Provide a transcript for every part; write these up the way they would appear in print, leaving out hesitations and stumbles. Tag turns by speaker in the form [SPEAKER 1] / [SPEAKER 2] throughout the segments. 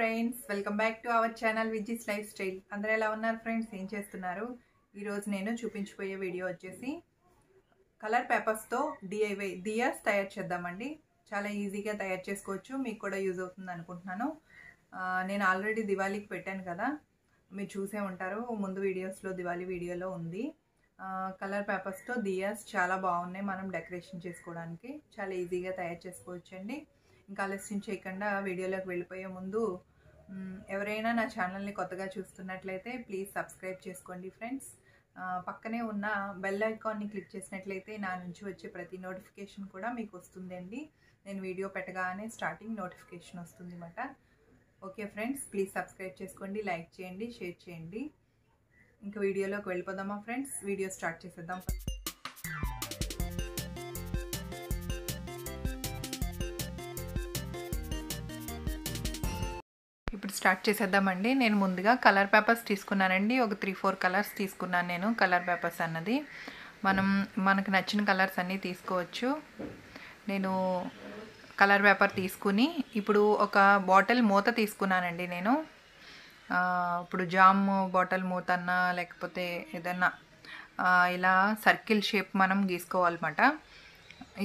[SPEAKER 1] Friends, welcome back to our channel Vijji's life style. అందరూ ఎలా ఉన్నారు ఫ్రెండ్స్? ఏం చేస్తున్నారు? ఈరోజు నేను చూపించబోయే వీడియో వచ్చేసి కలర్ పేపర్స్తో డిఐవై దియాస్ తయారు చేద్దామండి. చాలా ఈజీగా తయారు చేసుకోవచ్చు, మీకు కూడా యూజ్ అవుతుంది అనుకుంటున్నాను. నేను ఆల్రెడీ దివాళీకి పెట్టాను కదా, మీరు చూసే ఉంటారు. ముందు వీడియోస్లో దివాళీ వీడియోలో ఉంది. కలర్ పేపర్స్తో దియాస్ చాలా బాగున్నాయి. మనం డెకరేషన్ చేసుకోవడానికి చాలా ఈజీగా తయారు చేసుకోవచ్చు అండి. ఇంకా ఆలస్యం చేయకుండా వీడియోలోకి వెళ్ళిపోయే ముందు ఎవరైనా నా ఛానల్ని కొత్తగా చూస్తున్నట్లయితే ప్లీజ్ సబ్స్క్రైబ్ చేసుకోండి ఫ్రెండ్స్. పక్కనే ఉన్న బెల్ ఐకాన్ని క్లిక్ చేసినట్లయితే నా నుంచి వచ్చే ప్రతి నోటిఫికేషన్ కూడా మీకు వస్తుంది అండి. నేను వీడియో పెట్టగానే స్టార్టింగ్ నోటిఫికేషన్ వస్తుంది అన్నమాట. ఓకే ఫ్రెండ్స్, ప్లీజ్ సబ్స్క్రైబ్ చేసుకోండి, లైక్ చేయండి, షేర్ చేయండి. ఇంకా వీడియోలోకి వెళ్ళిపోదామా ఫ్రెండ్స్? వీడియో స్టార్ట్ చేసేద్దాం. ఇప్పుడు స్టార్ట్ చేసేద్దామండి. నేను ముందుగా కలర్ పేపర్స్ తీసుకున్నానండి. ఒక 3-4 కలర్స్ తీసుకున్నాను నేను. కలర్ పేపర్స్ అన్నది మనకు నచ్చిన కలర్స్ అన్నీ తీసుకోవచ్చు. నేను కలర్ పేపర్ తీసుకుని ఇప్పుడు ఒక బాటిల్ మూత తీసుకున్నానండి. నేను ఇప్పుడు జామ్ బాటిల్ మూత అన్నా లేకపోతే ఏదన్నా ఇలా సర్కిల్ షేప్ మనం గీసుకోవాలన్నమాట.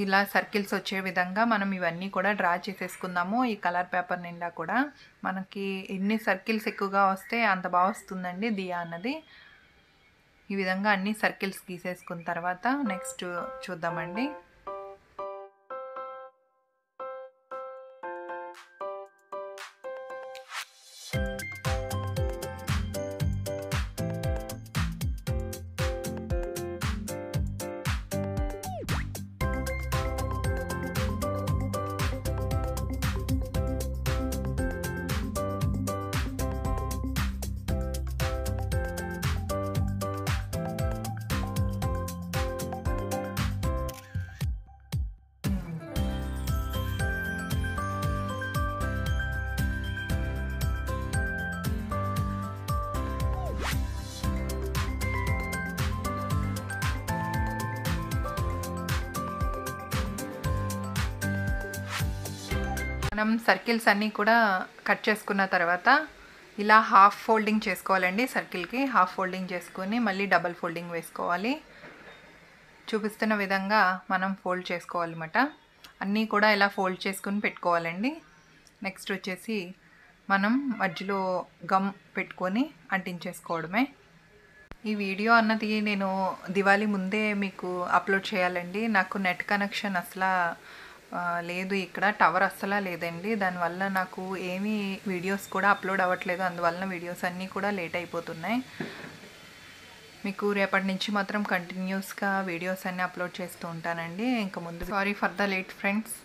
[SPEAKER 1] ఇలా సర్కిల్స్ వచ్చే విధంగా మనం ఇవన్నీ కూడా డ్రా చేసేసుకుందాము. ఈ కలర్ పేపర్ నిండా కూడా మనకి ఎన్ని సర్కిల్స్ ఎక్కువగా వస్తే అంత బాగా వస్తుందండి దియా అన్నది. ఈ విధంగా అన్ని సర్కిల్స్ గీసేసుకున్న తర్వాత నెక్స్ట్ చూద్దామండి. మనం సర్కిల్స్ అన్నీ కూడా కట్ చేసుకున్న తర్వాత ఇలా హాఫ్ ఫోల్డింగ్ చేసుకోవాలండి. సర్కిల్కి హాఫ్ ఫోల్డింగ్ చేసుకొని మళ్ళీ డబల్ ఫోల్డింగ్ వేసుకోవాలి. చూపిస్తున్న విధంగా మనం ఫోల్డ్ చేసుకోవాలన్నమాట. అన్నీ కూడా ఇలా ఫోల్డ్ చేసుకుని పెట్టుకోవాలండి. నెక్స్ట్ వచ్చేసి మనం మధ్యలో గమ్ పెట్టుకొని అంటించేసుకోవడమే. ఈ వీడియో అన్నది నేను దివాళీ ముందే మీకు అప్లోడ్ చేయాలండి. నాకు నెట్ కనెక్షన్ అసలు లేదు, ఇక్కడ టవర్ అస్సలా లేదండి. దానివల్ల నాకు ఏమీ వీడియోస్ కూడా అప్లోడ్ అవ్వట్లేదు. అందువల్ల వీడియోస్ అన్నీ కూడా లేట్ అయిపోతున్నాయి. మీకు రేపటి నుంచి మాత్రం కంటిన్యూస్గా వీడియోస్ అన్నీ అప్లోడ్ చేస్తూ ఉంటానండి. ఇంకా ముందు sorry for the late friends.